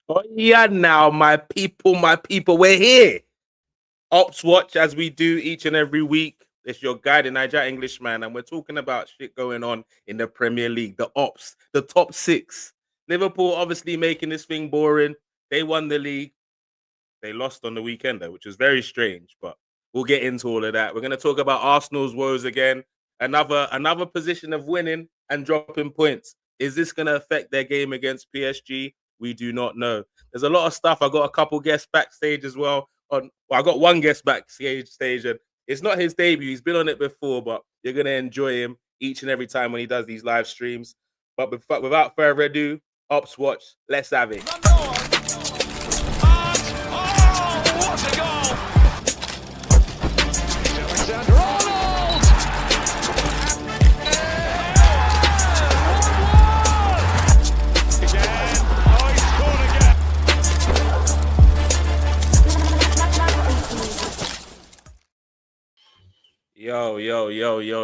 Oh yeah, now my people, we're here. Opps Watch, as we do each and every week. It's your guide in Niger Englishman, and we're talking about shit going on in the Premier League, the Ops, the top six. Liverpool obviously making this thing boring. They won the league. They lost on the weekend, though, which was very strange, but we'll get into all of that. We're going to talk about Arsenal's woes again. Another position of winning and dropping points. Is this going to affect their game against PSG? We do not know. There's a lot of stuff. I got a couple guests backstage as well. I got one guest backstage, and it's not his debut. He's been on it before, but you're going to enjoy him each and every time when he does these live streams. But without further ado, Opps Watch, let's have it.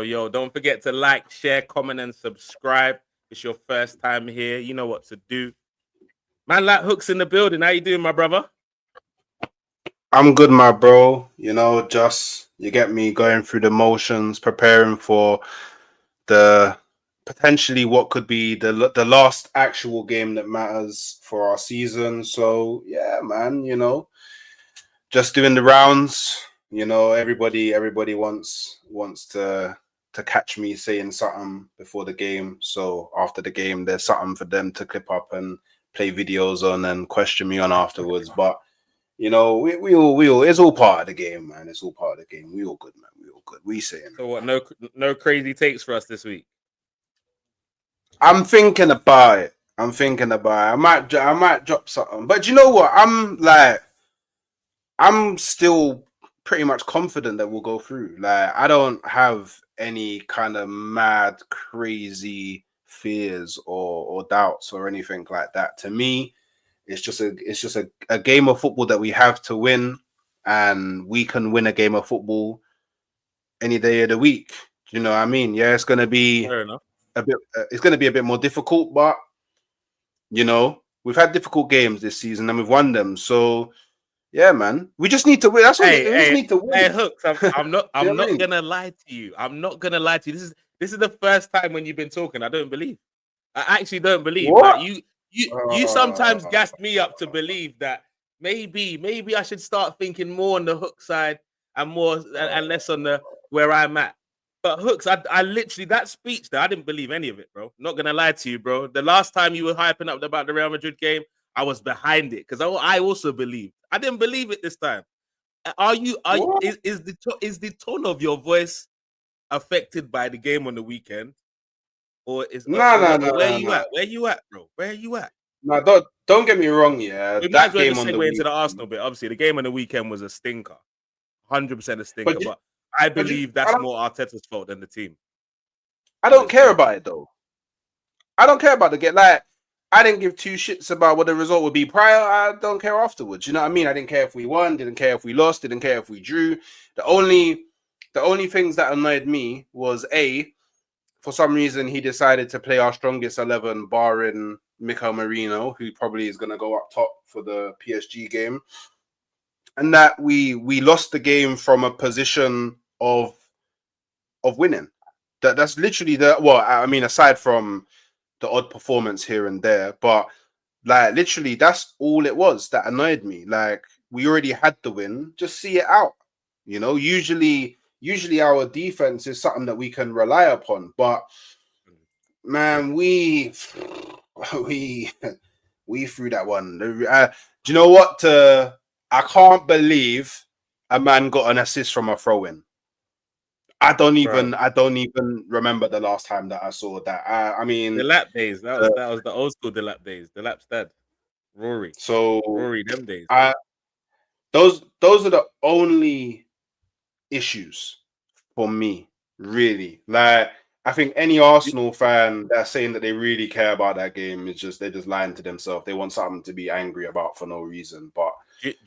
Yo. Don't forget to like, share, comment, and subscribe. If it's your first time here, you know what to do. Man, like Hooks in the building. How you doing, my brother? I'm good, my bro. Just you get me going through the motions, preparing for the potentially what could be the last actual game that matters for our season. So yeah, man, just doing the rounds. Everybody wants to catch me saying something before the game. So after the game, there's something for them to clip up and play videos on and question me on afterwards. But we all it's all part of the game, man. It's all part of the game. We all good, man. We all good. We saying. So what? No crazy takes for us this week. I'm thinking about it. I might drop something, but you know what? I'm still pretty much confident that we'll go through. Like, I don't have any kind of mad, crazy fears or doubts or anything like that. To me, it's just a game of football that we have to win, and we can win a game of football any day of the week. Do you know what I mean? Yeah, it's gonna be Fair enough. it's gonna be a bit more difficult, but we've had difficult games this season and we've won them. So yeah, man, we just need to win. That's all. We just need to win. Hey, Hooks, I'm not gonna lie to you. I'm not gonna lie to you. This is the first time when you've been talking. I don't believe. I actually don't believe. What? Like, you sometimes gassed me up to believe that maybe I should start thinking more on the Hook side and more and less on the where I'm at. But Hooks, I literally, that speech there, I didn't believe any of it, bro. Not gonna lie to you, bro. The last time you were hyping up about the Real Madrid game, I was behind it because I also believed. I didn't believe it this time. Is the tone of your voice affected by the game on the weekend? Or is No. Where you at? Where you at, bro? Where you at? No, don't get me wrong. Yeah, We might that as well game just on the segue into weekend. the Arsenal bit. Obviously, the game on the weekend was a stinker, 100% a stinker. But But I believe that's more Arteta's fault than the team. I don't care about it though. I don't care about the game. Like, I didn't give two shits about what the result would be prior. I don't care afterwards. You know what I mean? I didn't care if we won. Didn't care if we lost. Didn't care if we drew. The only things that annoyed me was for some reason he decided to play our strongest 11, barring Mikel Merino, who probably is going to go up top for the PSG game, and that we lost the game from a position of winning. That's literally aside from the odd performance here and there, but like literally that's all it was that annoyed me. Like, we already had the win, just see it out. Usually our defense is something that we can rely upon, but man, we threw that one. Do you know what? I can't believe a man got an assist from a throw-in. I don't even remember the last time that I saw that. I mean, the lap days. That was the old school the lap days. The lap's dead. Rory, them days. Those are the only issues for me, really. Like, I think any Arsenal fan that's saying that they really care about that game is they're just lying to themselves. They want something to be angry about for no reason. But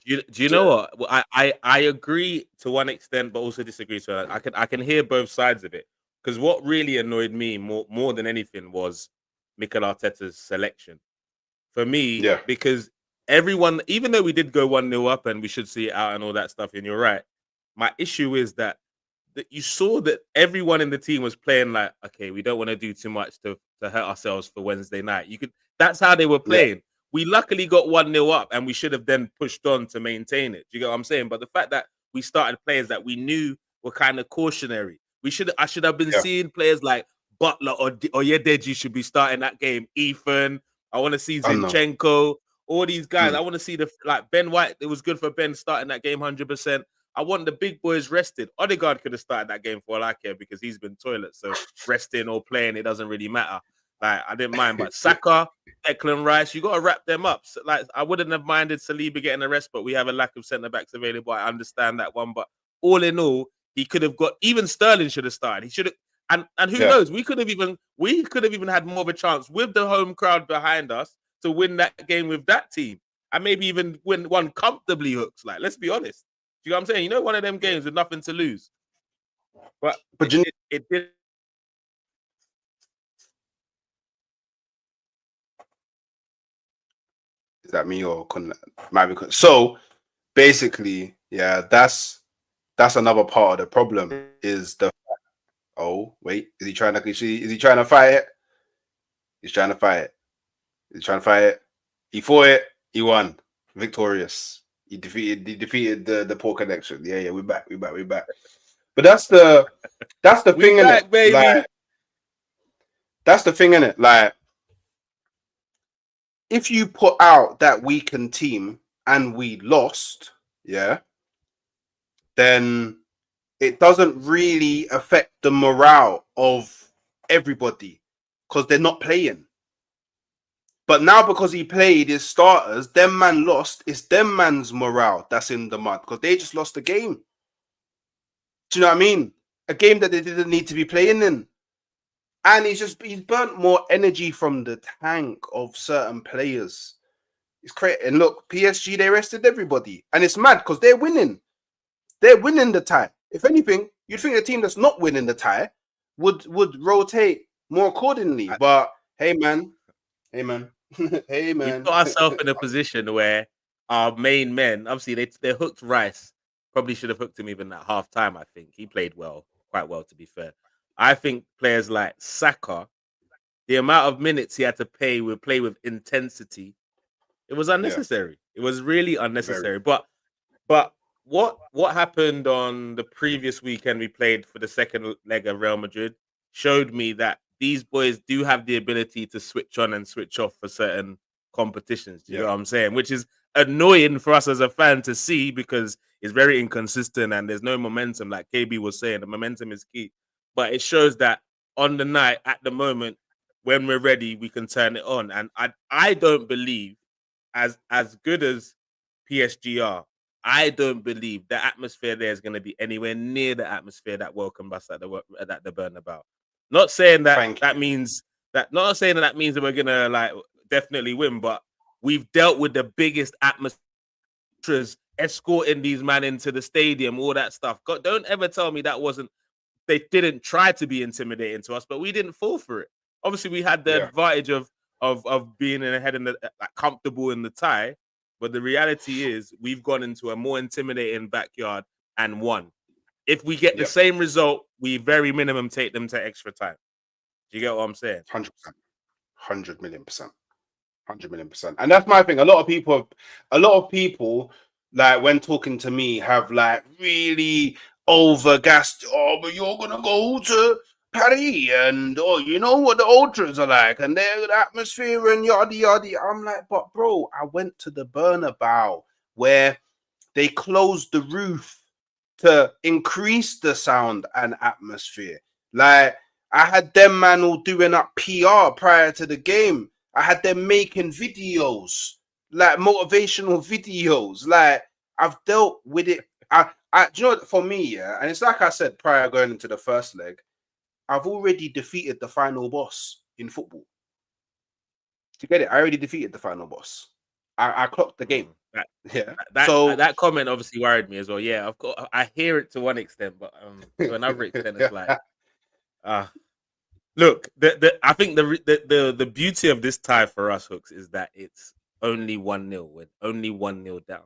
do you know what? Well, I agree to one extent, but also disagree. So I can hear both sides of it. Because what really annoyed me more than anything was Mikel Arteta's selection. For me, because everyone, even though we did go 1-0 up and we should see it out and all that stuff, and you're right. My issue is that you saw that everyone in the team was playing like, okay, we don't want to do too much to hurt ourselves for Wednesday night. That's how they were Yeah. playing. We luckily got 1-0 up and we should have then pushed on to maintain it. Do you get what I'm saying? But the fact that we started players that we knew were kind of cautionary. I should have been seeing players like Butler or Yedeji should be starting that game. Ethan, I want to see Zinchenko, all these guys. I want to see like Ben White. It was good for Ben starting that game 100%. I want the big boys rested. Odegaard could have started that game for all I care because he's been toilet. So resting or playing, it doesn't really matter. Like, I didn't mind. But Saka, Declan Rice, you got to wrap them up. So, like, I wouldn't have minded Saliba getting a rest, but we have a lack of centre-backs available. I understand that one. But all in all, he could have got, even Sterling should have started. He should have, and who knows? We could have even had more of a chance with the home crowd behind us to win that game with that team. And maybe even win one comfortably, Hooks. Like, let's be honest. You know what I'm saying? You know, one of them games with nothing to lose. But it did. Is that me or might be? So basically, yeah, that's another part of the problem. Is the wait, is he trying to? Is he trying to fight it? He's trying to fight it. He's trying to fight it. He fought it. He won. Victorious. He defeated the poor connection. Yeah, we're back. But that's the thing, innit? Baby. Like, that's the thing, innit? Like, if you put out that weakened team and we lost, yeah, then it doesn't really affect the morale of everybody because they're not playing. But now because he played his starters, them man lost. It's them man's morale that's in the mud because they just lost the game. Do you know what I mean? A game that they didn't need to be playing in. And he's burnt more energy from the tank of certain players. It's crazy. And look, PSG, they rested everybody. And it's mad because they're winning. They're winning the tie. If anything, you'd think a team that's not winning the tie would rotate more accordingly. But hey man. Hey man. We put ourselves in a position where our main men, obviously they hooked Rice. Probably should have hooked him even at half time, I think. He played quite well, to be fair. I think players like Saka, the amount of minutes he had to play with intensity, it was unnecessary. Yeah. It was really unnecessary. Very. But what happened on the previous weekend we played for the second leg of Real Madrid showed me that these boys do have the ability to switch on and switch off for certain competitions. You know what I'm saying? Which is annoying for us as a fan to see because it's very inconsistent and there's no momentum. Like KB was saying, the momentum is key. But it shows that on the night, at the moment, when we're ready, we can turn it on. And I don't believe, as good as PSG are, I don't believe the atmosphere there is going to be anywhere near the atmosphere that welcomed us at the Bernabeu. Not saying that means that we're gonna like definitely win, but we've dealt with the biggest atmospheres escorting these men into the stadium, all that stuff. God, don't ever tell me they didn't try to be intimidating to us, but we didn't fall for it. Obviously, we had the advantage of being ahead in comfortable in the tie, but the reality is we've gone into a more intimidating backyard and won. If we get the same result, we very minimum take them to extra time. Do you get what I'm saying? 100%. 100 million %. 100 million %. And that's my thing. A lot of people, like when talking to me, have like really overgassed. Oh, but you're gonna go to Paris, and you know what the ultras are like, and their atmosphere and yada yada. I'm like, but bro, I went to the Bernabeu where they closed the roof to increase the sound and atmosphere. Like, I had them man all doing up PR prior to the game. I had them making videos, like motivational videos. Like, I've dealt with it. Do you know what, for me, and it's like I said prior going into the first leg, I've already defeated the final boss in football. Do you get it? I already defeated the final boss. I clocked the game. That comment obviously worried me as well. Yeah, of course, I hear it to one extent, but to another extent, it's like, look, I think the beauty of this tie for us, Hooks, is that it's only 1-0. We're only 1-0 down.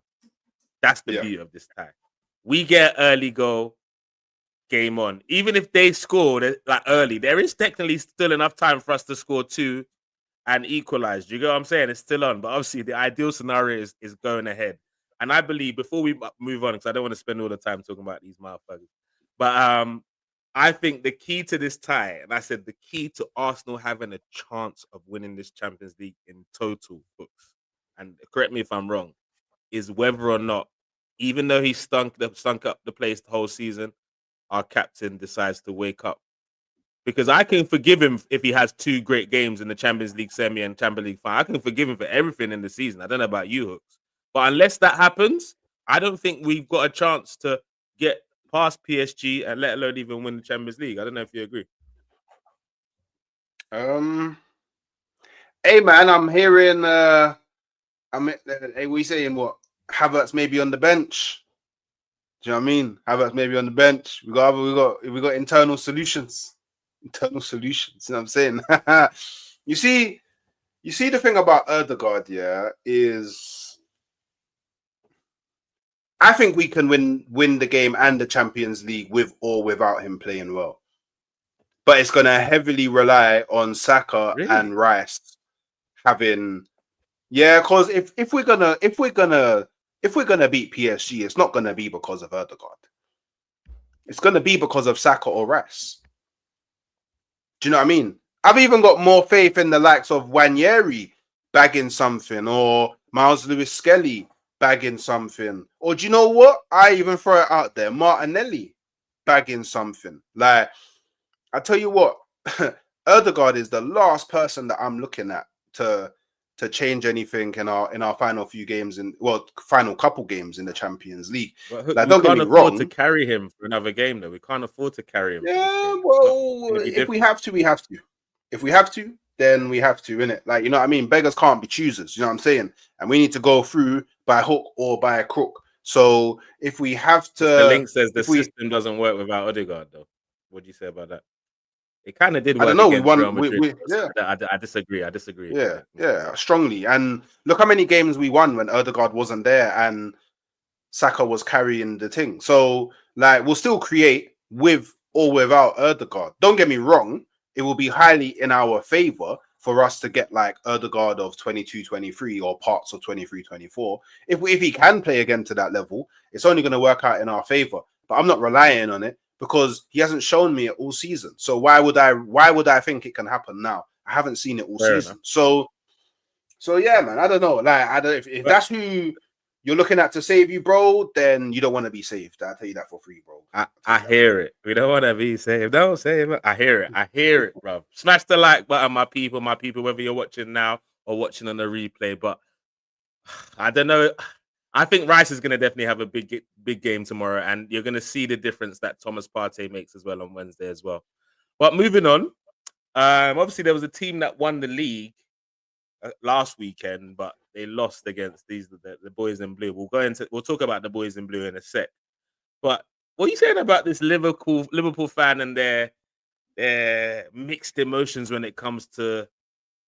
That's the Yeah. beauty of this tie. We get early goal, game on. Even if they score like early, there is technically still enough time for us to score 2 and equalize. Do you get what I'm saying? It's still on, but obviously the ideal scenario is going ahead. And I believe before we move on, because I don't want to spend all the time talking about these motherfuckers, but I think the key to this tie, and I said the key to Arsenal having a chance of winning this Champions League in total books, and correct me if I'm wrong, is whether or not, even though he stunk up the place the whole season, our captain decides to wake up. Because I can forgive him if he has 2 great games in the Champions League semi and Champions League final. I can forgive him for everything in the season. I don't know about you, Hooks. But unless that happens, I don't think we've got a chance to get past PSG and let alone even win the Champions League. I don't know if you agree. Hey man, I'm hearing hey, we saying what? Havertz maybe on the bench. Do you know what I mean? Havertz maybe on the bench. We got internal solutions. Internal solutions. You know what I'm saying? you see the thing about Ødegaard, yeah, is I think we can win the game and the Champions League with or without him playing well. But it's gonna heavily rely on Saka and Rice having, yeah, because if we're gonna beat PSG, it's not gonna be because of Ødegaard. It's gonna be because of Saka or Rice. Do you know what I mean? I've even got more faith in the likes of Wanyeri bagging something, or Miles Lewis Skelly bagging something, or do you know what? I even throw it out there, Martinelli bagging something. Like, I tell you what, Ødegaard is the last person that I'm looking at to change anything in our final few games final couple games in the Champions League. Like, don't get me wrong. To carry him for another game, though, we can't afford to carry him. Yeah, well, if we have to, we have to. If we have to, then we have to, innit? Like, you know what I mean? Beggars can't be choosers. You know what I'm saying? And we need to go through by hook or by crook. So if we have to, the link says the system doesn't work without Ødegaard, though. What do you say about that? It kind of did work. I don't know. We won. I disagree. Yeah, strongly. And look how many games we won when Ødegaard wasn't there and Saka was carrying the thing. So, like, we'll still create with or without Ødegaard. Don't get me wrong. It will be highly in our favor for us to get like Ødegaard of 22-23 or parts of 23-24. If he can play again to that level, it's only going to work out in our favor. But I'm not relying on it, because he hasn't shown me it all season. So why would I think it can happen now? I haven't seen it all season. So yeah, man, I don't know. Like, if that's who you're looking at to save you, bro, then you don't want to be saved. I'll tell you that for free, bro. I hear it. We don't want to be saved. Don't save it. I hear it, bro. Smash the like button, my people, whether you're watching now or watching on the replay. But I don't know. I think Rice is going to definitely have a big game tomorrow, and you're going to see the difference that Thomas Partey makes as well on Wednesday as well. But moving on, obviously there was a team that won the league last weekend, but they lost against the boys in blue. We'll talk about the boys in blue in a sec. But what are you saying about this Liverpool fan and their mixed emotions when it comes to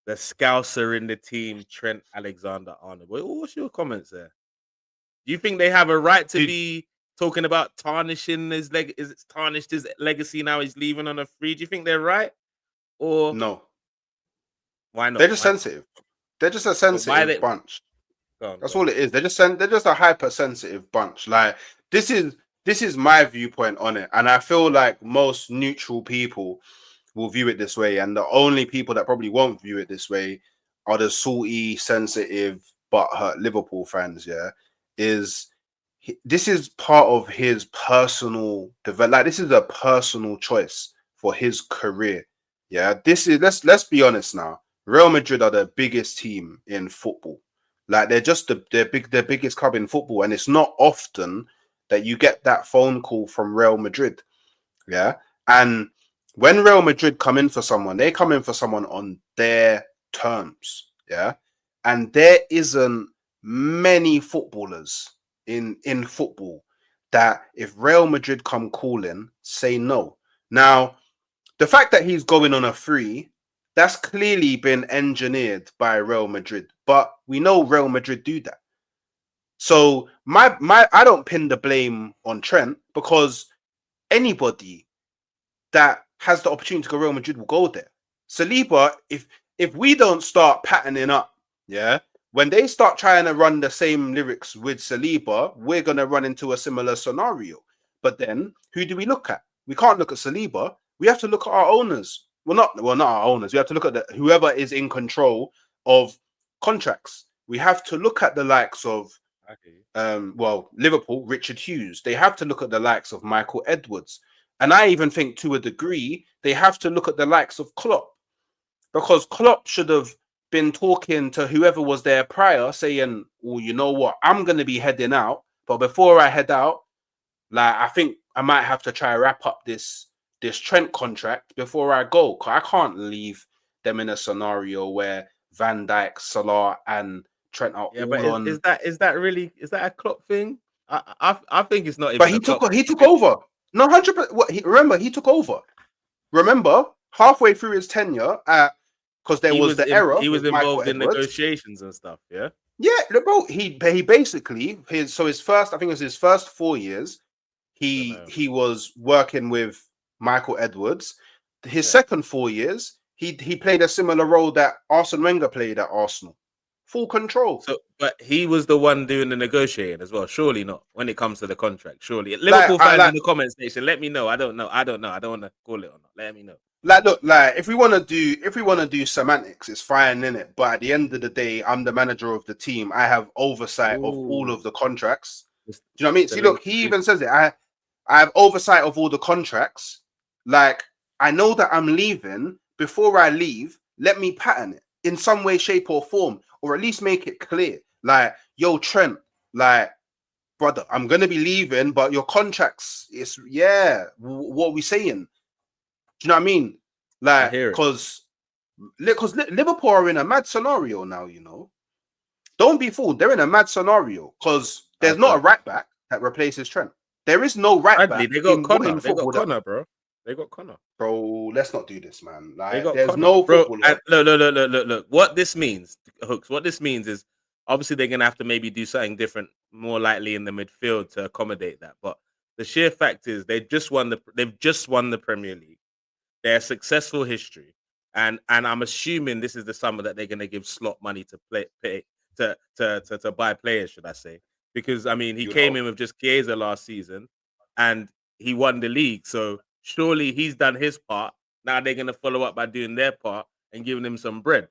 the Scouser in the team, Trent Alexander-Arnold? What's your comments there? Do you think they have a right to be talking about tarnishing his leg? Is it tarnished his legacy now? He's leaving on a free. Do you think they're right? Or no? Why not? They're just sensitive. They're just a sensitive bunch. That's all it is. They're just a hypersensitive bunch. Like, this is my viewpoint on it, and I feel like most neutral people will view it this way, and the only people that probably won't view it this way are the salty, sensitive, butthurt Liverpool fans. Yeah. This is part of his personal development. Like, this is a personal choice for his career. Yeah, this is let's be honest now. Real Madrid are the biggest team in football. Like, they're just the biggest club in football, and it's not often that you get that phone call from Real Madrid. Yeah, and when Real Madrid come in for someone, they come in for someone on their terms. Yeah, and there isn't many footballers in football that if Real Madrid come calling, say no. Now, the fact that he's going on a free That's clearly been engineered by Real Madrid, but we know Real Madrid do that. So my I don't pin the blame on Trent because anybody that has the opportunity to go Real Madrid will go there. Saliba, if we don't start patterning up, yeah, when they start trying to run the same lyrics with Saliba, we're gonna run into a similar scenario. But then who do we look at? We can't look at Saliba. We have to look at our owners. Not our owners. We have to look at whoever is in control of contracts. We have to look at the likes of Liverpool, Richard Hughes. They have to look at the likes of Michael Edwards. And I even think to a degree, they have to look at the likes of Klopp, because Klopp should have been talking to whoever was there prior, saying, well, you know what, I'm going to be heading out. But before I head out, like, I think I might have to try wrap up this Trent contract before I go. Because I can't leave them in a scenario where Van Dijk, Salah, and Trent are all on. Is that really a Klopp thing? I think it's not even. But he took over. No, 100%. Remember, he took over. Remember, halfway through his tenure, because there was the error. He was with involved Michael in Edwards. negotiations and stuff. Yeah. Yeah, bro. He basically his first. I think it was his first 4 years. He was working with Michael Edwards. His second 4 years, he played a similar role that Arsene Wenger played at Arsenal. Full control. So, but he was the one doing the negotiating as well. Surely not when it comes to the contract. Surely, Liverpool fans in the comment section, let me know. I don't know. I don't want to call it or not. Let me know. Like, look, like if we want to do semantics, it's fine, in it. But at the end of the day, I'm the manager of the team. I have oversight of all of the contracts. Do you know what I mean? See, look, he even says it. I have oversight of all the contracts. Like, I know that I'm leaving. Before I leave, let me pattern it in some way, shape, or form, or at least make it clear. Like, yo, Trent, like, brother, I'm gonna be leaving, but your contracts is what are we saying? Do you know what I mean? Like, because Liverpool are in a mad scenario now, you know. Don't be fooled. They're in a mad scenario because there's not a right back that replaces Trent. There is no right back. They got Connor. They got Connor, bro. They got Connor. Bro, let's not do this, man. Like, there's Connor. No football. Look. What this means, Hooks, what this means is obviously they're going to have to maybe do something different, more likely in the midfield to accommodate that. But the sheer fact is they've just won the Premier League. They're a successful history. And I'm assuming this is the summer that they're going to give slot money to pay to buy players, should I say? Because I mean, he came in with just Chiesa last season, and he won the league. So surely he's done his part. Now they're going to follow up by doing their part and giving him some bread.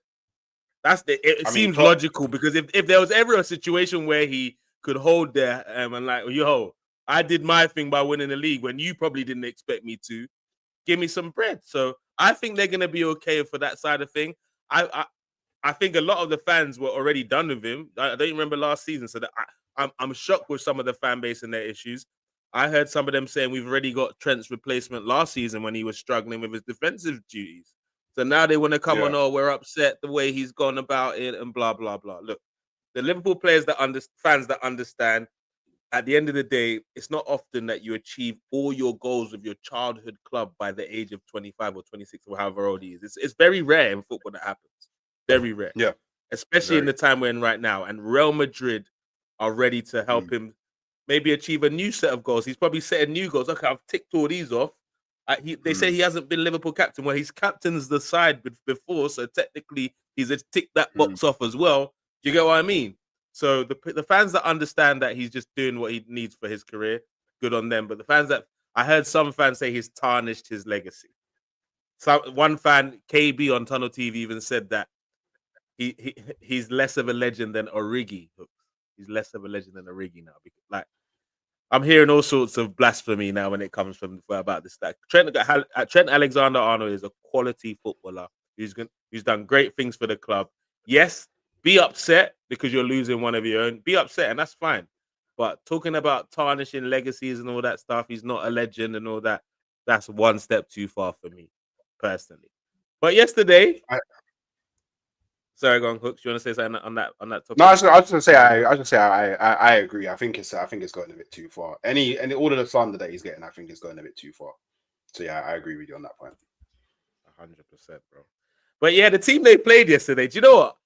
It seems logical, because if there was ever a situation where he could hold there and like, yo, I did my thing by winning the league when you probably didn't expect me to, give me some bread. So I think they're going to be okay for that side of thing. I think a lot of the fans were already done with him. I don't remember last season, so that I'm shocked with some of the fan base and their issues. I heard some of them saying we've already got Trent's replacement last season when he was struggling with his defensive duties. So now they want to come on, oh, we're upset the way he's gone about it and blah, blah, blah. Look, the Liverpool players fans that understand, at the end of the day, it's not often that you achieve all your goals with your childhood club by the age of 25 or 26 or however old he is. It's very rare in football that happens. Very rare. Yeah. Especially in the time we're in right now. And Real Madrid are ready to help him maybe achieve a new set of goals. He's probably setting new goals. Okay, I've ticked all these off. They say he hasn't been Liverpool captain. Well, he's captain's the side before, so technically he's ticked that box off as well. Do you get what I mean? So the fans that understand that he's just doing what he needs for his career, good on them. But the fans that I heard some fans say he's tarnished his legacy. So one fan, KB on Tunnel TV, even said that he's less of a legend than Origi. He's less of a legend than Origi now. Because, like, I'm hearing all sorts of blasphemy now when it comes from about this. Like, Trent Alexander-Arnold is a quality footballer who's done great things for the club. Yes, be upset because you're losing one of your own. Be upset, and that's fine. But talking about tarnishing legacies and all that stuff, he's not a legend and all that. That's one step too far for me, personally. But yesterday, sorry, go on, Hooks. You want to say something on that topic? No, I was just gonna say I agree. I think it's going a bit too far. Any all of the slander that he's getting, I think is going a bit too far. So yeah, I agree with you on that point. 100%, bro. But yeah, the team they played yesterday. Do you know what?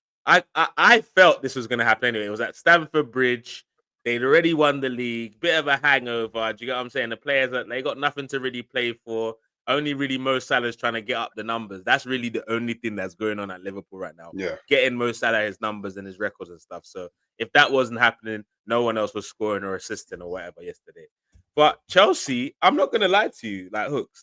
I felt this was going to happen anyway. It was at Stamford Bridge. They'd already won the league. Bit of a hangover. Do you get what I'm saying? The players they got nothing to really play for. Only really Mo Salah's trying to get up the numbers. That's really the only thing that's going on at Liverpool right now. Yeah. Getting Mo Salah his numbers and his records and stuff. So if that wasn't happening, no one else was scoring or assisting or whatever yesterday. But Chelsea, I'm not gonna lie to you, like Hooks.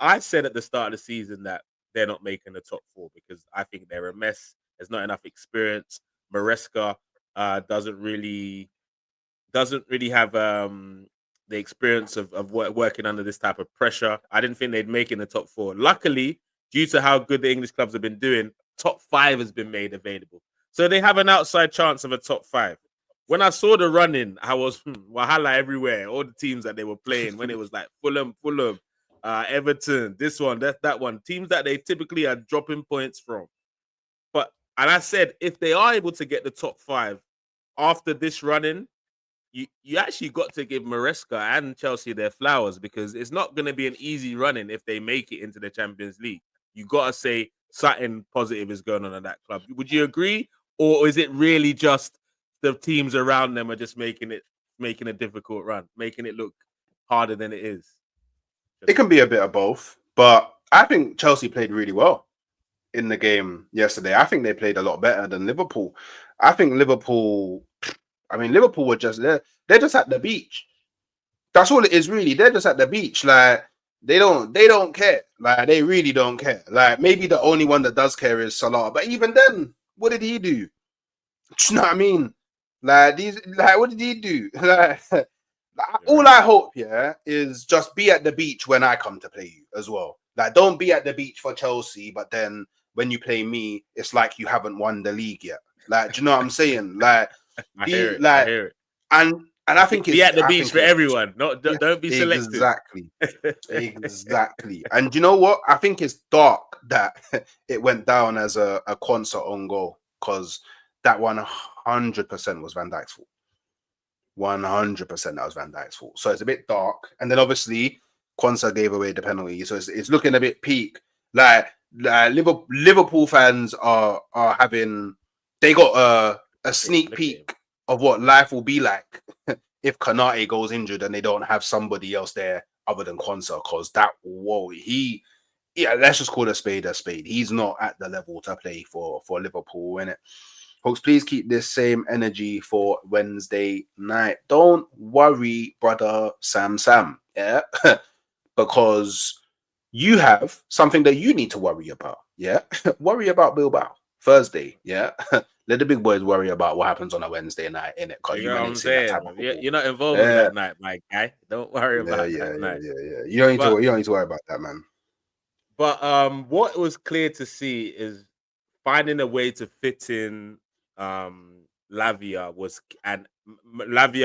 I said at the start of the season that they're not making the top four because I think they're a mess. There's not enough experience. Maresca doesn't really have the experience of working under this type of pressure. I didn't think they'd make it in the top four. Luckily, due to how good the English clubs have been doing, top five has been made available. So they have an outside chance of a top five. When I saw the running, I was Wahala everywhere. All the teams that they were playing, when it was like Fulham, Everton, this one, that one. Teams that they typically are dropping points from. And I said, if they are able to get the top five after this running, you actually got to give Maresca and Chelsea their flowers because it's not going to be an easy running if they make it into the Champions League. You got to say something positive is going on in that club. Would you agree? Or is it really just the teams around them are just making a difficult run, making it look harder than it is? It can be a bit of both, but I think Chelsea played really well in the game yesterday. I think they played a lot better than Liverpool. I think Liverpool were just there. They're just at the beach. That's all it is, really. They're just at the beach. Like they don't care. Like they really don't care. Like maybe the only one that does care is Salah. But even then, what did he do? Do you know what I mean? What did he do? All I hope, is just be at the beach when I come to play you as well. Like, don't be at the beach for Chelsea, but then when you play me, it's like you haven't won the league yet. Like, do you know what I'm saying? Like, I hear it. And I think be at the beach for everyone. Don't be selective. Exactly. And you know what? I think it's dark that it went down as a concert on goal because that 100% was Van Dijk's fault. 100% that was Van Dijk's fault. So it's a bit dark. And then obviously Quansah gave away the penalty. So it's looking a bit peak. Like Liverpool fans are having, they got a sneak peek of what life will be like if Konate goes injured and they don't have somebody else there other than Quansah. Because let's just call a spade a spade. He's not at the level to play for Liverpool, innit? Folks, please keep this same energy for Wednesday night. Don't worry, brother Sam. Yeah, because you have something that you need to worry about. Yeah, worry about Bilbao Thursday. Yeah, let the big boys worry about what happens on a Wednesday night, innit? Because you know what I'm saying. You're not involved in that night, my guy. Don't worry about that night. Yeah. You don't need to worry about that, man. But what was clear to see is finding a way to fit in Lavia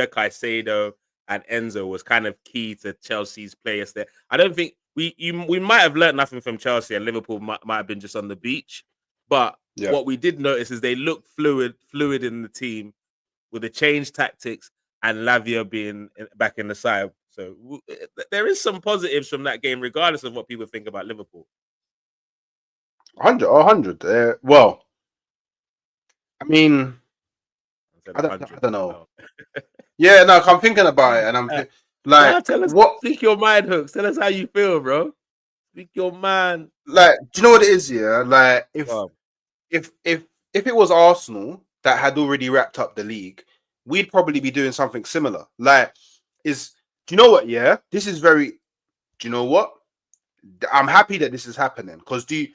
Caicedo and Enzo was kind of key to Chelsea's players there. I don't think we might have learned nothing from Chelsea and Liverpool might have been just on the beach. But what we did notice is they looked fluid in the team with the change tactics and Lavia being back in the side. So there is some positives from that game, regardless of what people think about Liverpool. 100. Well, I mean, I don't know. Yeah, no, I'm thinking about it, and I'm like, tell us, speak your mind, Hooks. Tell us how you feel, bro. Speak your mind. Like, do you know what it is? Yeah, like if it was Arsenal that had already wrapped up the league, we'd probably be doing something similar. Like, do you know what? Yeah, this is very. Do you know what? I'm happy that this is happening because do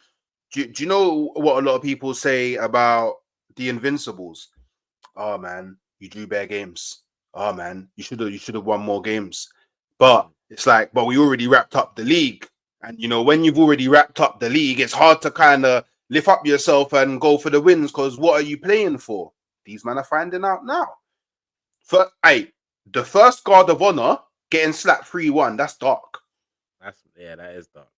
you know what a lot of people say about the Invincibles? Oh man, you drew bare games. Oh man, you should have won more games. But it's like, but we already wrapped up the league. And you know, when you've already wrapped up the league, it's hard to kind of lift up yourself and go for the wins because what are you playing for? These men are finding out now. The first guard of honor getting slapped 3-1, that's dark. That is dark.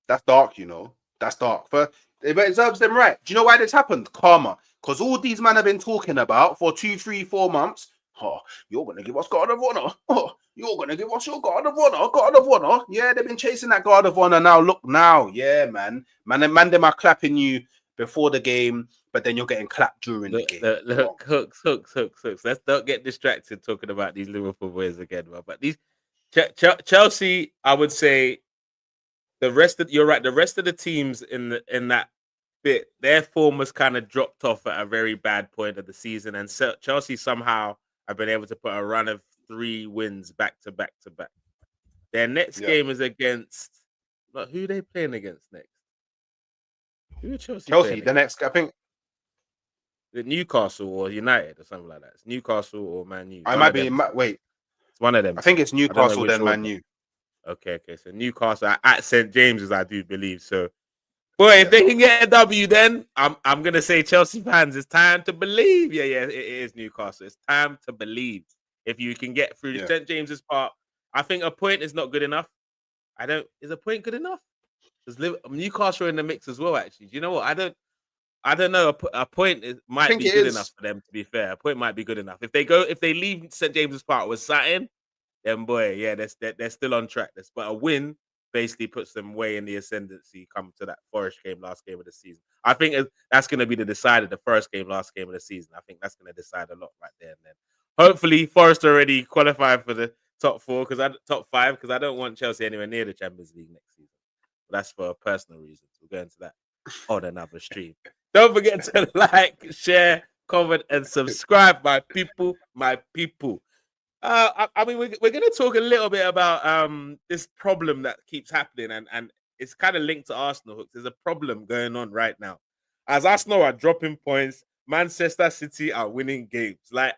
That's dark, you know. That's dark. But it serves them right. Do you know why this happened? Karma. Because all these men have been talking about for 2, 3, 4 months. Oh, you're going to give us guard of honor. Oh, you're going to give us your guard of honor. Guard of honor. Yeah, they've been chasing that guard of honor now. Look now. Yeah, man. Man, them are clapping you before the game, but then you're getting clapped during the game. Look, hooks. Let's not get distracted talking about these Liverpool boys again, man. But these Chelsea, I would say you're right. The rest of the teams in that bit, their form was kind of dropped off at a very bad point of the season, and so Chelsea somehow have been able to put a run of 3 wins back to back to back. Their next game is against who are they playing against next? Who are Chelsea the next, I think, Newcastle or United or something like that. It's Newcastle or Man U. I might be. Wait, it's one of them. I think it's Newcastle then Man U. Okay. So Newcastle at St James's, I do believe. So, boy, if they can get a W, then I'm gonna say Chelsea fans, it's time to believe. Yeah, it is Newcastle. It's time to believe. If you can get through the St James's Park, I think a point is not good enough. Is a point good enough? Because Newcastle are in the mix as well. Actually, do you know what? I don't know. A point might be good enough for them. To be fair, a point might be good enough. If they leave St James's Park with something, then boy, yeah, they're still on track. But a win basically puts them way in the ascendancy. Come to that Forest game, last game of the season. I think that's going to be the decider. The first game, last game of the season. I think that's going to decide a lot right there. And then hopefully Forest already qualified for the top 4 top 5 because I don't want Chelsea anywhere near the Champions League next season. But that's for personal reasons. We'll go into that on another stream. Don't forget to like, share, comment, and subscribe, my people. I mean, we're going to talk a little bit about this problem that keeps happening, and it's kind of linked to Arsenal. Hooks. There's a problem going on right now. As Arsenal are dropping points, Manchester City are winning games. Like,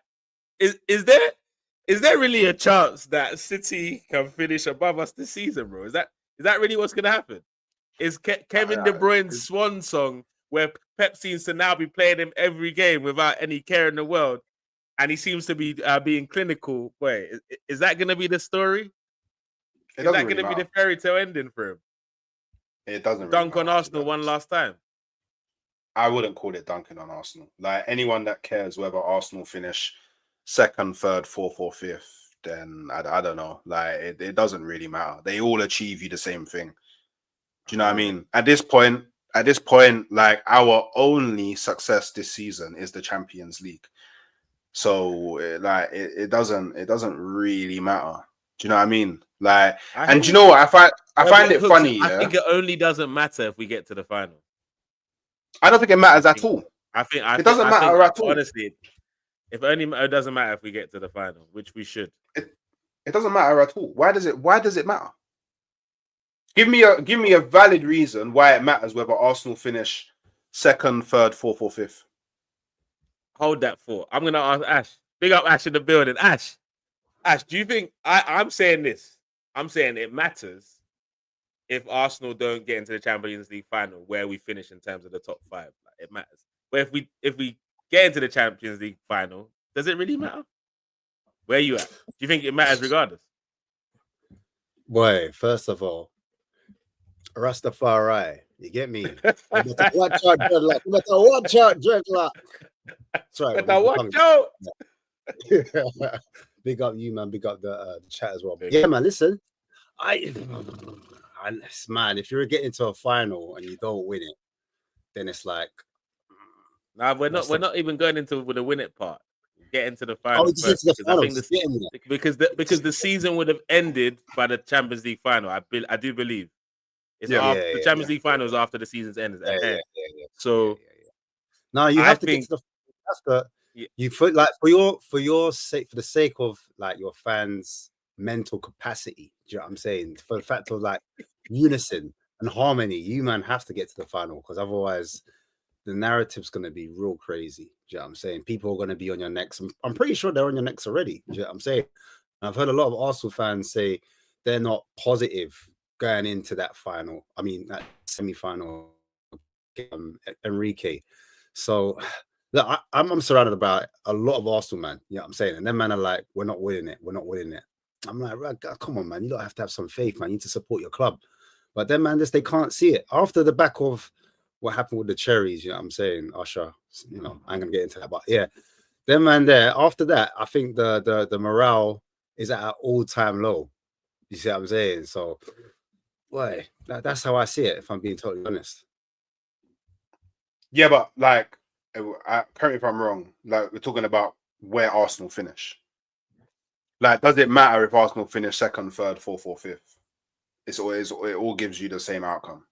is there really a chance that City can finish above us this season, bro? Is that really what's going to happen? Is Kevin De Bruyne's swan song, where Pep seems to now be playing him every game without any care in the world, and he seems to be being clinical. Boy, is that going to be the story? Is that going to be the fairy tale ending for him? It doesn't. Dunk on Arsenal one last time. I wouldn't call it dunking on Arsenal. Like, anyone that cares whether Arsenal finish 2nd, 3rd, 4th, or 5th, then I don't know. Like, it doesn't really matter. They all achieve you the same thing. Do you know what I mean? At this point, like, our only success this season is the Champions League. So, like, it doesn't really matter. Do you know what I mean? Like, and do you know what I find it funny? I think it only doesn't matter if we get to the final. I don't think it matters at all. It doesn't matter at all. Honestly, it doesn't matter if we get to the final, which we should. It doesn't matter at all. Why does it matter? Give me a valid reason why it matters whether Arsenal finish 2nd, 3rd, 4th, or 5th. Hold that thought. I'm gonna ask Ash. Big up Ash in the building. Ash, do you think I'm saying this? I'm saying it matters if Arsenal don't get into the Champions League final where we finish in terms of the top 5. Like, it matters. But if we get into the Champions League final, does it really matter? Where you at? Do you think it matters regardless? Boy, first of all, Rastafari, you get me? Watch out, dreadlock. Watch out, dreadlock. Sorry, watch out. Big up you, man. Big up the chat as well. Yeah, man. Listen, man, if you're getting to a final and you don't win it, then it's like, nah, we're not even going into the win it part. Get into the final first, because the season would have ended by the Champions League final. I do believe the Champions League final is after the season's end. So now you have to get to the. You feel like for your sake, for the sake of like your fans' mental capacity. Do you know what I'm saying? For the fact of like unison and harmony, you man have to get to the final, because otherwise the narrative's going to be real crazy. Do you know what I'm saying? People are going to be on your necks. I'm pretty sure they're on your necks already. Do you know what I'm saying? And I've heard a lot of Arsenal fans say they're not positive going into that final. I mean, that semi-final, Enrique. So look, I'm surrounded by a lot of Arsenal, man. You know what I'm saying? And them man are like, we're not winning it. I'm like, come on, man. You don't have to have some faith, man. You need to support your club. But then, man, they can't see it. After the back of what happened with the Cherries, you know what I'm saying, Usher, you know, I ain't going to get into that. But yeah, Them man there. After that, I think the morale is at an all-time low. You see what I'm saying? So, boy, that's how I see it. If I'm being totally honest. Yeah, but like, correct me if I'm wrong. Like, we're talking about where Arsenal finish. Like, does it matter if Arsenal finish second, third, fourth, or fifth? It all gives you the same outcome.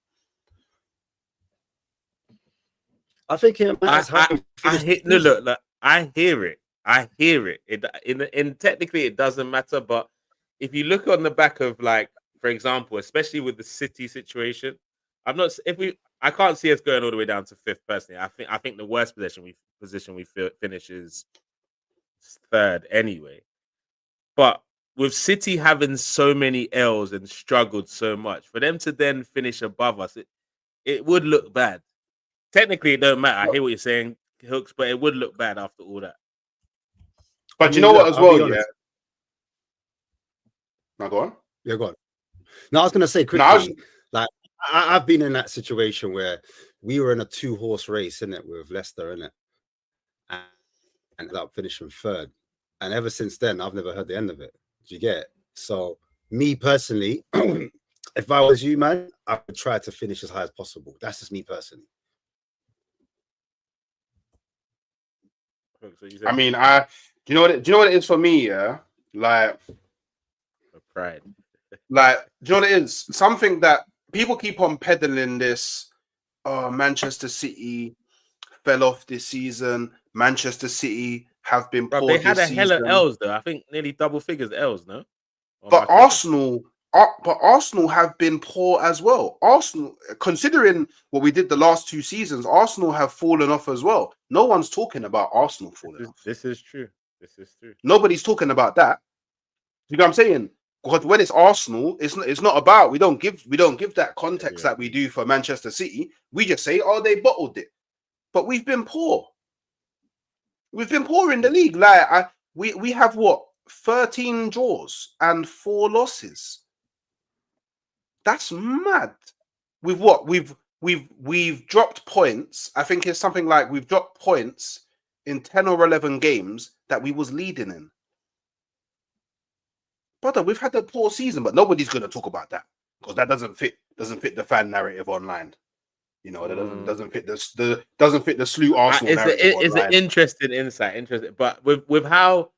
I think it matters how you finish. Look, I hear it. I hear it. In technically it doesn't matter, but if you look on the back of, like, for example, especially with the City situation, I can't see us going all the way down to fifth personally. I think the worst position we finish is third anyway. But with City having so many L's and struggled so much, for them to then finish above us, it would look bad. Technically, it don't matter. I hear what you're saying, Hooks, but it would look bad after all that. But you know what, as well, yeah. Now go on. Yeah, go on. No, I was gonna say quickly, like I've been in that situation where we were in a 2-horse race, in it, with Leicester, in it, and ended up finishing third. And ever since then, I've never heard the end of it. Do you get it? So, me personally, if I was you, man, I would try to finish as high as possible. That's just me personally. I mean, do you know what it is for me? Yeah, like pride. Like, do you know what it is? Something that people keep on peddling this. Oh, Manchester City fell off this season. Manchester City have been poor. They had this a hell of season. L's though. I think nearly double figures L's, no? But Arsenal have been poor as well. Arsenal, considering what we did the last 2 seasons, Arsenal have fallen off as well. No one's talking about Arsenal falling off. This is true. This is true. Nobody's talking about that. You know what I'm saying? Because when it's Arsenal, it's not about, we don't give that context that we do for Manchester City. We just say, oh, they bottled it. But we've been poor. We've been poor in the league. Like, we have what? 13 draws and 4 losses. That's mad. We've dropped points. I think it's something like we've dropped points in 10 or 11 games that we was leading in. Brother, we've had a poor season, but nobody's going to talk about that because that doesn't fit the fan narrative online. You know, that doesn't fit the slew Arsenal narrative. It's an interesting insight. Interesting, but with how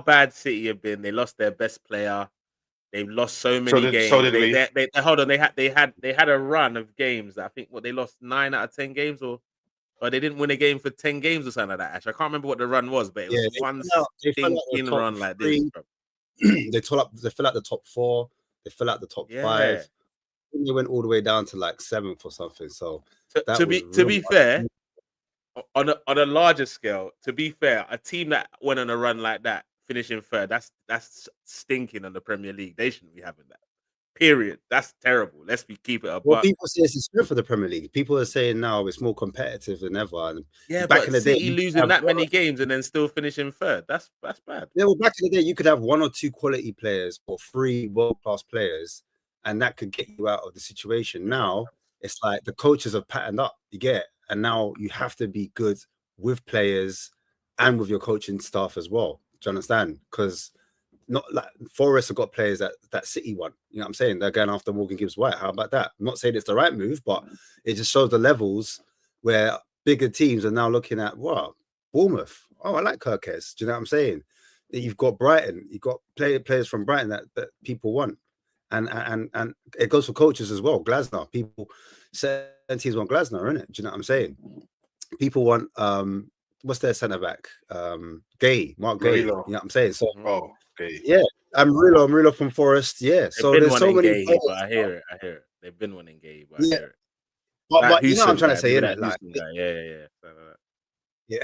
bad City have been, they lost their best player. They've lost so many games. So did we. Hold on, they had a run of games that I think they lost 9 out of 10 games, or they didn't win a game for 10 games or something like that. Actually, I can't remember what the run was, but it was one stinking run like this. They fill out the top 4. They fill out the top 5. They went all the way down to like 7th or something. So to be fair, on a larger scale, to be fair, a team that went on a run like that, finishing third, that's stinking on the Premier League. They shouldn't be having that. Period. That's terrible. Let's keep it up. Well, people say it's good for the Premier League. People are saying now it's more competitive than ever. And back in the day, losing that many games and then still finishing third, that's bad. Yeah, well, back in the day, you could have 1 or 2 quality players or 3 world-class players, and that could get you out of the situation. Now it's like the coaches are patterned up. You get it? And now you have to be good with players and with your coaching staff as well. Do you understand? Because not like Forest have got players that City want. You know what I'm saying? They're going after Morgan Gibbs-White. How about that? I'm not saying it's the right move, but it just shows the levels where bigger teams are now looking at, wow, Bournemouth. Oh, I like Kirkes. Do you know what I'm saying? You've got Brighton. You've got players from Brighton that people want. And it goes for coaches as well. Glasner. People say teams want Glasner, innit? Do you know what I'm saying? People want what's their centre back? Gay, Mark Gay. You know what I'm saying? So Gay. Yeah. Murillo from Forest. Yeah. So there's so many players. But I hear it. They've been winning Gay, but I hear it. But you know what I'm trying to say, innit? Like, yeah.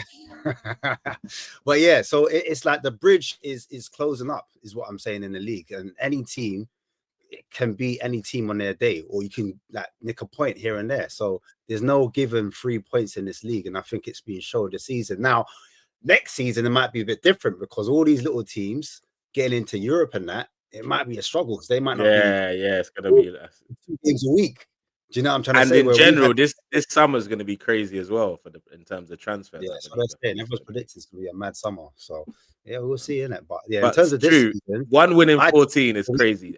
But yeah, so it's like the bridge is closing up, is what I'm saying, in the league. And any team, it can be any team on their day, or you can like nick a point here and there. So there's no given 3 points in this league, and I think it's being shown this season. Now, next season it might be a bit different because all these little teams getting into Europe and that, it might be a struggle because they might not. It's gonna be 2 games a week. Do you know what I'm trying to And say? in general, this summer is going to be crazy as well in terms of transfers. Yeah, I that's saying. Everyone's predicting it's going to be a mad summer. So yeah, we'll see in it. But yeah, in but terms of this season, 1 win in 14 is crazy.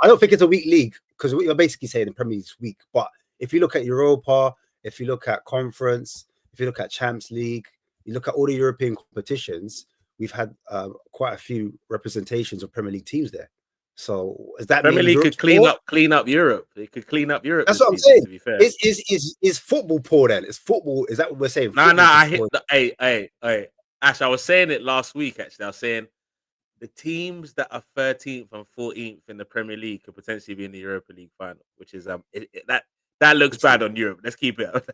I don't think it's a weak league because what you're basically saying the Premier League is weak. But if you look at Europa, if you look at Conference, if you look at Champions League, you look at all the European competitions, we've had quite a few representations of Premier League teams there. So does that Premier mean League Europe's could clean up Europe? It could clean up Europe. That's this what I'm season, saying. to be fair, Is football poor then? Is football? Is that what we're saying? No, I hit. Hey, Ash, I was saying it last week. Actually, I was saying the teams that are 13th and 14th in the Premier League could potentially be in the Europa League final, which is that looks bad on Europe. Let's keep it.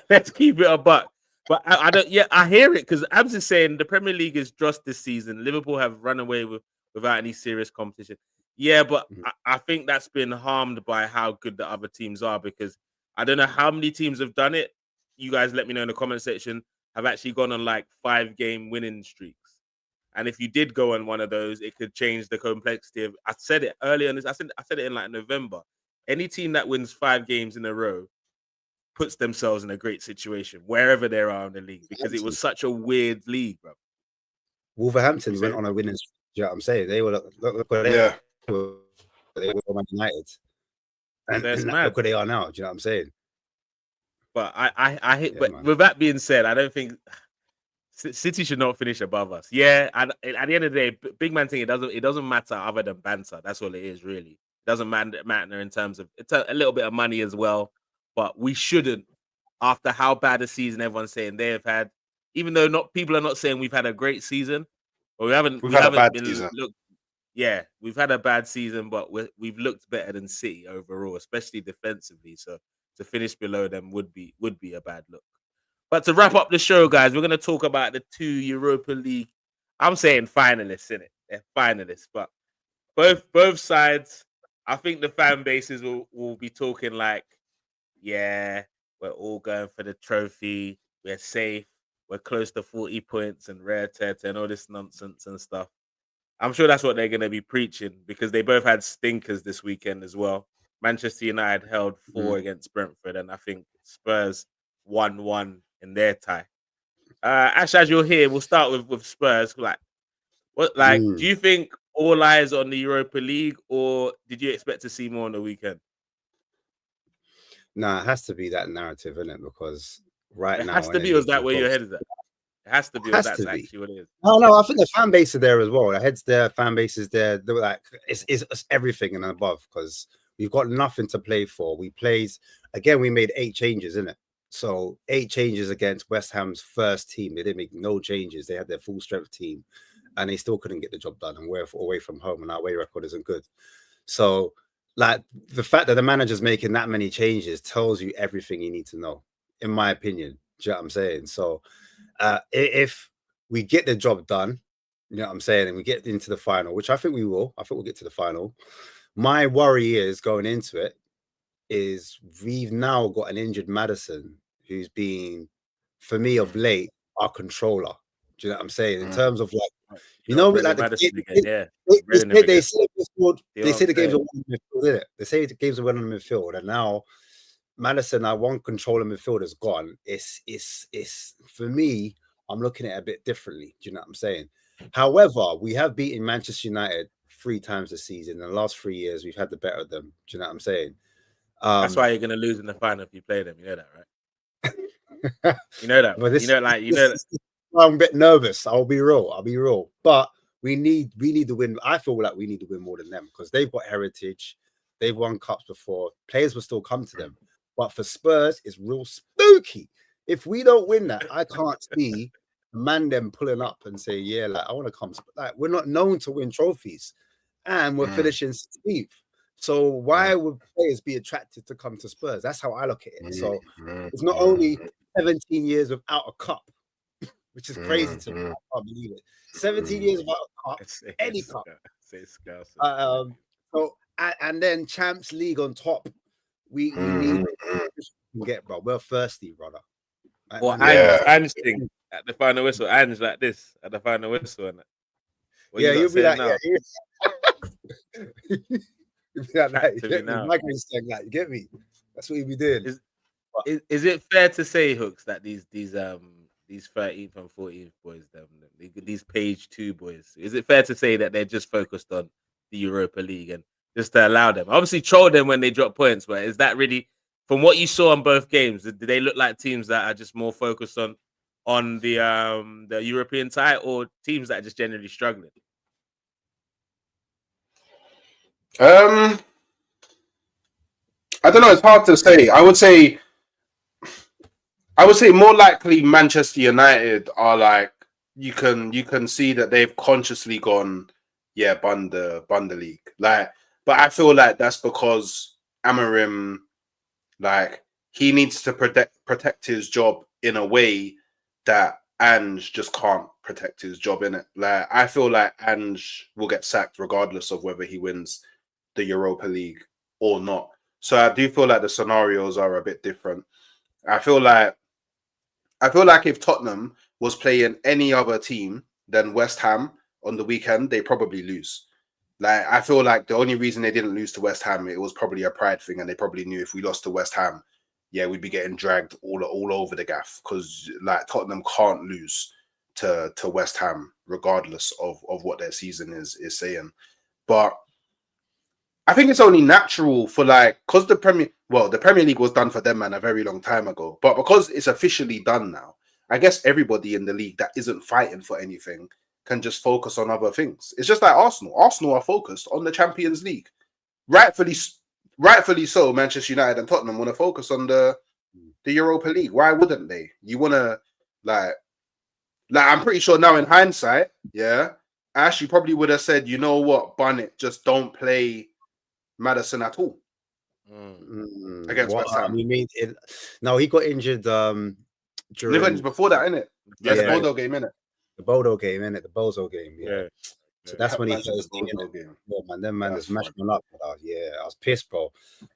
Let's keep it a buck. But I don't. Yeah, I hear it because Abs is saying the Premier League is just this season. Liverpool have run away without any serious competition. Yeah, but I think that's been harmed by how good the other teams are because I don't know how many teams have done it. You guys let me know in the comment section. Have actually gone on like 5-game winning streaks. And if you did go on one of those, it could change the complexity of. I said it earlier in this. I said it in like November. Any team that wins 5 games in a row puts themselves in a great situation wherever they are in the league because it was such a weird league, bro. Wolverhampton went on a winning streak. You know what I'm saying? They were look where they were Man United, and look where they are now. Do you know what I'm saying? But I hit. Yeah, but man. With that being said, I don't think City should not finish above us. Yeah, and at the end of the day, big man thing, it doesn't matter other than banter. That's all it is, really. It doesn't matter in terms of it's a little bit of money as well. But we shouldn't, after how bad a season everyone's saying they have had, even though people are not saying we've had a great season, but we haven't had a bad season. Yeah, we've had a bad season, but we've looked better than City overall, especially defensively. So to finish below them would be a bad look. But to wrap up the show, guys, we're going to talk about the 2 Europa League. I'm saying finalists, innit? They're finalists, but both sides, I think the fan bases will be talking like, yeah, we're all going for the trophy. We're safe. We're close to 40 points and rare and all this nonsense and stuff. I'm sure that's what they're going to be preaching because they both had stinkers this weekend as well. Manchester United held 4 against Brentford, and I think Spurs 1-1 in their tie. Ash, as you're here, we'll start with Spurs. Do you think all eyes on the Europa League, or did you expect to see more on the weekend? No, it has to be that narrative, isn't it? Because now it has to be. Or is that where your head is at? It has to be. That's actually what it is. No, I think the fan base is there as well. The heads there, fan base is there. They're like it's everything and above because we've got nothing to play for. We made 8 changes, innit? So 8 changes against West Ham's first team. They didn't make no changes. They had their full strength team, and they still couldn't get the job done. And we're away from home, and our away record isn't good. So, like the fact that the manager's making that many changes tells you everything you need to know, in my opinion. Do you know what I'm saying? So, if we get the job done, you know what I'm saying, and we get into the final, which I think we will. I think we'll get to the final. My worry is going into it is we've now got an injured Maddison who's been, for me of late, our controller. Do you know what I'm saying? In terms of like, you know, like they say the games are won in midfield, isn't it? They say the games are won in midfield, and now Maddison, our one controller midfield is gone. It's for me, I'm looking at it a bit differently. Do you know what I'm saying? However, we have beaten Manchester United 3 times this season. In the last 3 years, we've had the better of them. Do you know what I'm saying? That's why you're going to lose in the final if you play them. You know that, right? You know that. I'm a bit nervous. I'll be real. But we need the win. I feel like we need to win more than them because they've got heritage. They've won cups before. Players will still come to them. But for Spurs, it's real spooky. If we don't win that, I can't see man them pulling up and say, yeah, like I want to come. Like we're not known to win trophies, and we're finishing 16th. So why would players be attracted to come to Spurs? That's how I look at it. So it's not only 17 years without a cup, which is crazy to me. I can't believe it. 17 years without a cup, any cup. So and then Champions League on top. We need to get, bro. We're thirsty, brother. Or Ange thing at the final whistle. Ange like this at the final whistle. And you'll be like, now? You get me? That's what he'd be doing. Is it fair to say, Hooks, that these 13th and 14th boys, these page 2 boys, is it fair to say that they're just focused on the Europa League and just to allow them? Obviously, troll them when they drop points, but is that really, from what you saw on both games, do they look like teams that are just more focused on the European tie, or teams that are just generally struggling? I don't know. It's hard to say. I would say more likely Manchester United are like, you can see that they've consciously gone, bun the league. Like, but I feel like that's because Amorim, like, he needs to protect his job in a way that Ange just can't protect his job in it. Like, I feel like Ange will get sacked regardless of whether he wins the Europa League or not. So I do feel like the scenarios are a bit different. I feel like if Tottenham was playing any other team than West Ham on the weekend, they probably lose. Like, I feel like the only reason they didn't lose to West Ham, it was probably a pride thing, and they probably knew if we lost to West Ham, we'd be getting dragged all over the gaff, because like Tottenham can't lose to West Ham regardless of what their season is saying. But I think it's only natural for, like, because the Premier League was done for them, man, a very long time ago. But because it's officially done now, I guess everybody in the league that isn't fighting for anything can just focus on other things. It's just like Arsenal. Arsenal are focused on the Champions League. Rightfully so, Manchester United and Tottenham want to focus on the Europa League. Why wouldn't they? You want to, like I'm pretty sure now in hindsight, Ash, you probably would have said, you know what, bun it, just don't play Maddison at all against West Ham. You mean no, he got injured during before that, innit? The Bodo game, innit? The Bodo game, innit? The Bozo game, So that's when he first game. Yeah, man, them man just mashed him up. I was pissed, bro.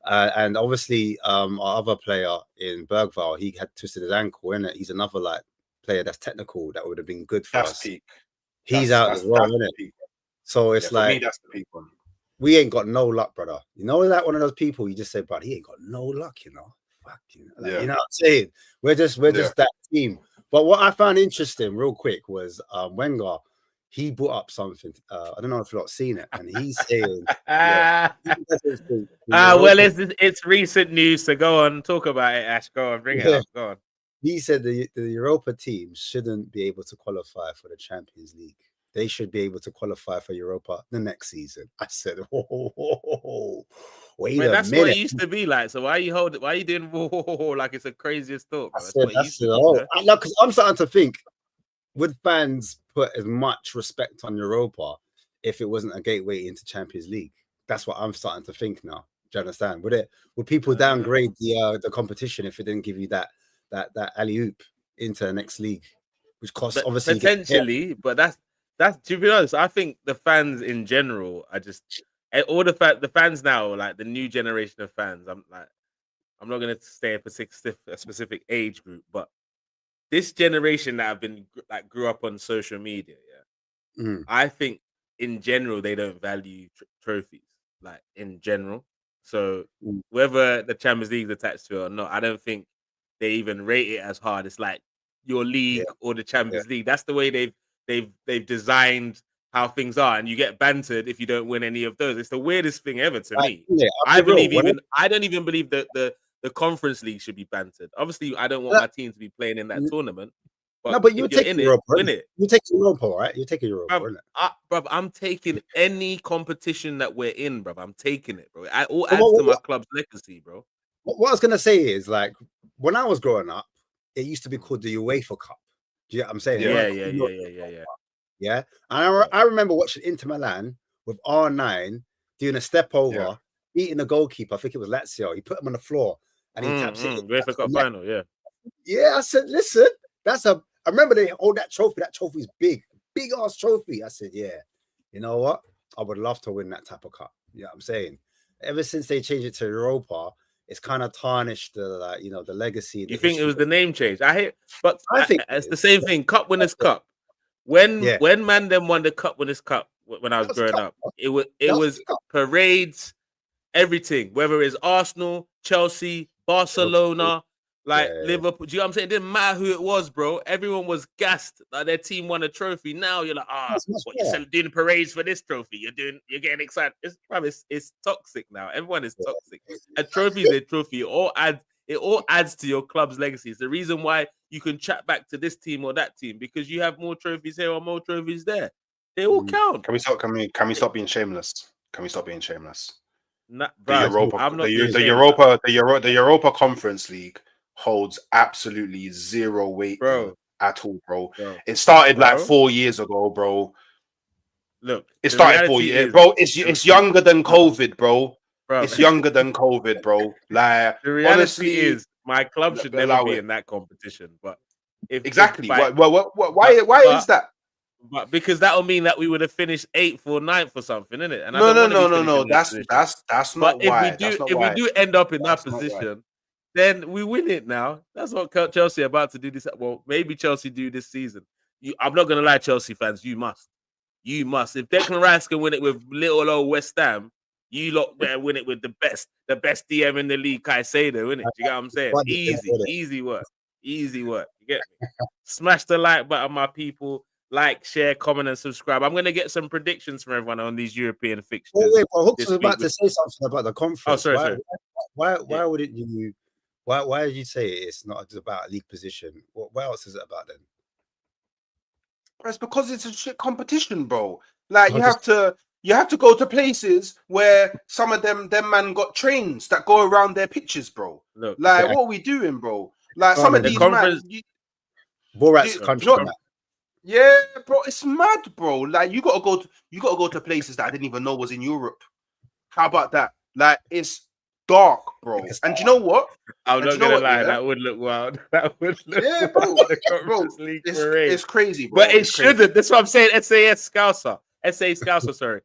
And obviously, our other player in Bergvall, he had twisted his ankle, innit? He's another like player that's technical that would have been good for us. Peak. He's out as well, innit? So it's like, for me, that's the peak one. We ain't got no luck, brother. You know, that one of those people you just say, bro, he ain't got no luck, you know. Fucking, like, you know what I'm saying? We're just that team. But what I found interesting, real quick, was Wenger. He brought up something. I don't know if you've not seen it, and he's saying, well, it's recent news, so go on, talk about it, Ash. Go on, bring it up. Go on. He said the Europa teams shouldn't be able to qualify for the Champions League. They should be able to qualify for Europa the next season. I said, wait a minute. That's what it used to be like. So why are you doing like it's the craziest thought? Because I'm starting to think, would fans put as much respect on Europa if it wasn't a gateway into Champions League? That's what I'm starting to think now. Do you understand? Would people downgrade the competition if it didn't give you that alley-oop into the next league, which costs obviously potentially, but that's to be honest, I think the fans in general are just all the fans now, like the new generation of fans. I'm not going to stay a specific age group, but this generation that have been like grew up on social media, I think in general they don't value trophies, like in general. So whether the Champions League is attached to it or not, I don't think they even rate it as hard. It's like your league or the Champions League. That's the way they've designed how things are, and you get bantered if you don't win any of those. It's the weirdest thing ever to me. I don't even believe that the Conference League should be bantered. Obviously, I don't want my team to be playing in that tournament. But you take Europa, win it. You take Europa, right? You take Europa, bro. I'm taking any competition that we're in, bro. I'm taking it, bro. It all adds to my club's legacy, bro. What I was gonna say is, like, when I was growing up, it used to be called the UEFA Cup. Do you know what I'm saying? Yeah. And I remember watching Inter Milan with R9 doing a step over, beating the goalkeeper. I think it was Lazio. He put him on the floor and he taps it. UEFA Cup final, Yeah, I said, listen, I remember they hold that trophy. That trophy's big ass trophy. I said, yeah, you know what? I would love to win that type of cup. You know what I'm saying? Ever since they changed it to Europa, it's kind of tarnished the legacy. You think it was the name change? I think it's the same thing. Cup Winners' Cup. When man them won the Cup Winners' Cup when I was growing up, it was parades, everything. Whether it's Arsenal, Chelsea, Barcelona, like Liverpool. Do you know what I'm saying? It didn't matter who it was, bro. Everyone was gassed that their team won a trophy. Now you're like, what you're doing parades for this trophy? You're getting excited. It's toxic now. Everyone is toxic. A trophy is a trophy. It all adds to your club's legacy. It's the reason why you can chat back to this team or that team, because you have more trophies here or more trophies there. They all count. Can we stop being shameless? Can we stop being shameless? The Europa Conference League holds absolutely zero weight at all, bro. It started like 4 years ago, bro. Look, it started 4 years, bro. It's younger than COVID, bro. It's younger than COVID, bro. Like, the reality is, my club should never be in that competition. But why is that? But because that will mean that we would have finished 8th or 9th or something, innit? And no. That's not why. If we do end up in that position, then we win it now. That's what Chelsea are about to do this. Well, maybe Chelsea do this season. I'm not gonna lie, Chelsea fans, you must. If Declan Rice can win it with little old West Ham, you lot better win it with the best DM in the league, Caicedo, innit? You get what I'm saying? Easy work. You get me? Smash the like button, my people. Like, share, comment, and subscribe. I'm gonna get some predictions from everyone on these European fixtures. Wait, Hooks was about to say something about the conference. Oh, sorry. Why wouldn't you? Why did you say it's not just about a league position? What else is it about then? It's because it's a shit competition, bro. Like, you have to go to places where some of them man got trains that go around their pitches, bro. Look, like, what are we doing, bro? Like, some of these conference, Borat's country. Yeah, bro, it's mad, bro. Like, you gotta go to places that I didn't even know was in Europe. How about that? Like, it's dark, bro. And do you know what? I'm not gonna lie, that would look wild. That would look bro. It's crazy, bro. But it shouldn't. That's what I'm saying. SA Scouser, sorry.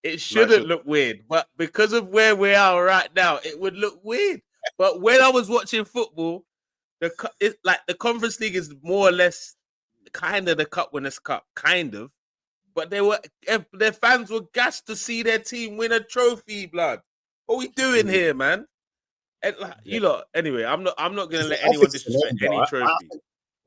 It shouldn't look weird, but because of where we are right now, it would look weird. But when I was watching football, the Conference League is more or less kind of the Cup Winners' Cup, kind of. But their fans were gassed to see their team win a trophy, blood. What are we doing here, man? And anyway, I'm not gonna let anyone disrespect any trophy.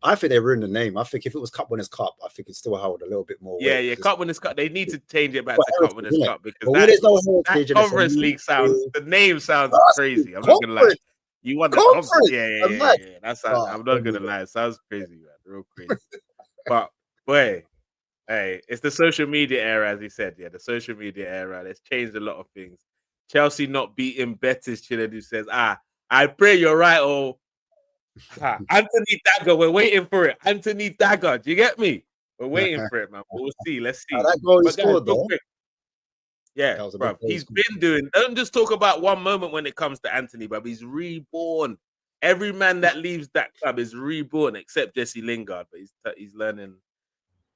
I think they ruined the name. I think if it was Cup Winners' Cup, I think it still held a little bit more weight. Yeah, Cup Winners' Cup. They need to change it back to Cup Winners' Cup because that Conference League sounds. The name sounds crazy. I'm not gonna lie. You want the conference? Yeah. I'm not gonna lie. It sounds crazy, man. Real crazy. But boy, hey, it's the social media era, as he said. Yeah, the social media era. It's changed a lot of things. Chelsea not beating Betis, Chinedu says, I pray you're right. Anthony Dagger, we're waiting for it. Anthony Dagger, do you get me? We're waiting for it, man. But we'll see. Let's see. That goal he scored, though. Yeah, bro. He's been doing. Don't just talk about one moment when it comes to Anthony, bro. He's reborn. Every man that leaves that club is reborn, except Jesse Lingard. But he's learning.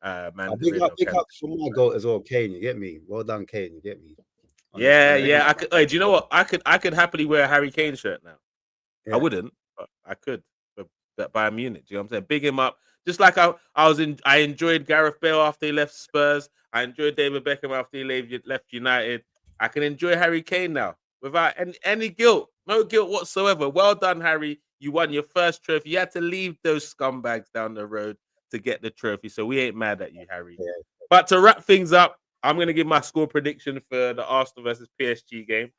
Man, big up for my goal as well, Kane. You get me? Well done, Kane. You get me? Yeah. I could. Hey, do you know what? I could happily wear a Harry Kane shirt now. Yeah. I wouldn't, but I could. But Bayern Munich. Do you know what I'm saying? Big him up. Just like I enjoyed Gareth Bale after he left Spurs. I enjoyed David Beckham after he left United. I can enjoy Harry Kane now without any guilt. No guilt whatsoever. Well done, Harry. You won your first trophy. You had to leave those scumbags down the road to get the trophy. So we ain't mad at you, Harry. Yeah. But to wrap things up, I'm going to give my score prediction for the Arsenal versus PSG game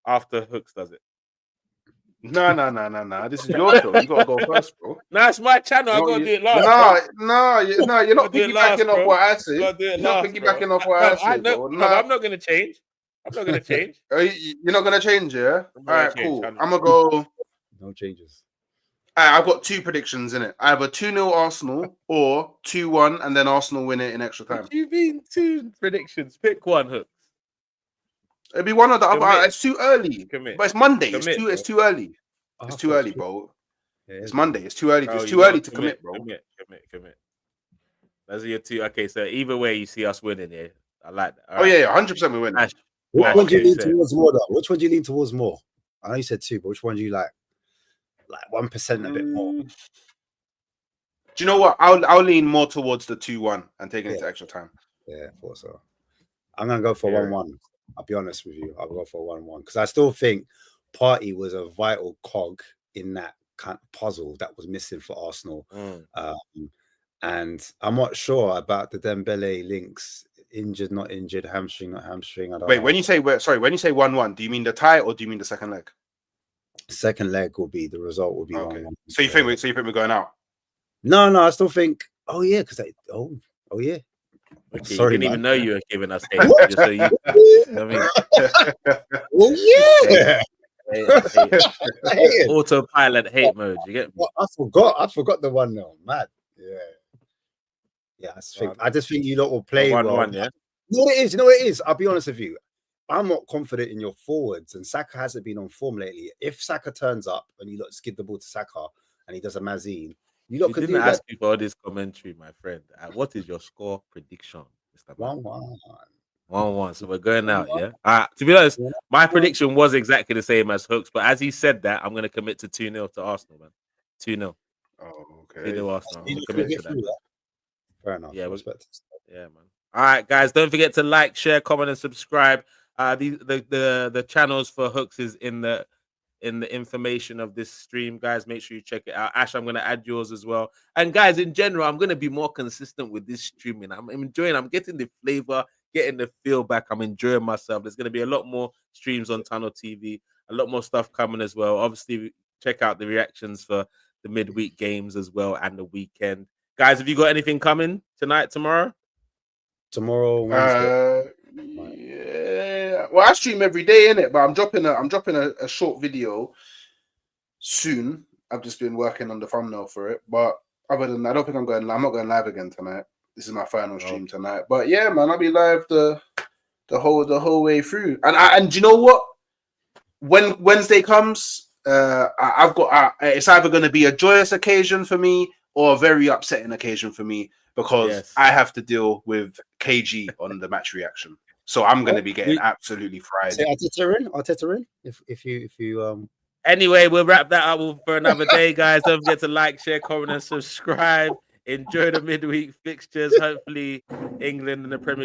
after Hooks does it. No. This is your show. You gotta go first, bro. No, it's my channel. I gotta do it last. No, you're not piggybacking off what I say. You're not piggybacking off what I say. No, I'm not gonna change. You're not gonna change, yeah? All right, cool. I'm gonna go. No changes. All right, I've got two predictions in it. Either 2-0 Arsenal or 2-1, and then Arsenal win it in extra time. What do you mean two predictions? Pick one, Hooks. It'd be one of the other. It's too early. But it's Monday. It's too early. It's too early, bro. Yeah, it's Monday. It's too early. It's too early to commit, bro. Commit. Those are your two. Okay, so either way, you see us winning here. I like that. All right. 100% we win. Which one do you lean towards more, though? Which one do you lean towards more? I know you said 2, but which one do you like 1% a bit more? Do you know what? I'll lean more towards the 2-1 and taking it to extra time. Yeah, I thought so. I'm gonna go for 1-1. I'll be honest with you. I'll go for 1-1 because I still think Partey was a vital cog in that kind of puzzle that was missing for Arsenal. And I'm not sure about the Dembele links. Injured, not injured, hamstring, not hamstring. I don't know. When you say 1-1, do you mean the tie or do you mean the second leg? Second leg will be the result. Will be okay. 1-1. So you think we're going out? No, I still think. Oh yeah, because oh yeah. Okay, sorry, you didn't man. even know you were giving us hate. Just so you, I mean, oh yeah. Autopilot hate mode. You get me? I forgot the one now. Mad. Yeah. I just think you lot will play well. Yeah. You know what it is? I'll be honest with you. I'm not confident in your forwards, and Saka hasn't been on form lately. If Saka turns up and you lot skid the ball to Saka and he does a Mazine, you lot could didn't ask me for all this commentary, my friend. What is your score prediction, Mr. 1-1. 1-1. So we're going out, yeah. To be honest, my prediction was exactly the same as Hooks, but as he said that, I'm going to commit to 2-0 to Arsenal, man. 2-0. Oh, okay. 2-0 Arsenal. I'm commit to that. Fair enough. Yeah, man. All right, guys. Don't forget to like, share, comment, and subscribe. The channels for Hooks is in the information of this stream, guys. Make sure you check it out. Ash, I'm going to add yours as well. And guys, in general, I'm going to be more consistent with this streaming. I'm enjoying. I'm getting the flavor, getting the feel back. I'm enjoying myself. There's going to be a lot more streams on Tunnel TV. A lot more stuff coming as well. Obviously, check out the reactions for the midweek games as well and the weekend. Guys, have you got anything coming tonight, tomorrow? Tomorrow, Wednesday. Yeah. Well, I stream every day, innit? But I'm dropping a short video soon. I've just been working on the thumbnail for it. But other than that, I don't think I'm not going live again tonight. This is my final stream tonight. But yeah, man, I'll be live the whole way through. And you know what? When Wednesday comes, I've got it's either going to be a joyous occasion for me or a very upsetting occasion for me, because I have to deal with KG on the match reaction. So I'm going to be getting absolutely fried. Say Arteta in. If you Anyway, we'll wrap that up for another day, guys. Don't forget to like, share, comment, and subscribe. Enjoy the midweek fixtures. Hopefully, England and the Premier League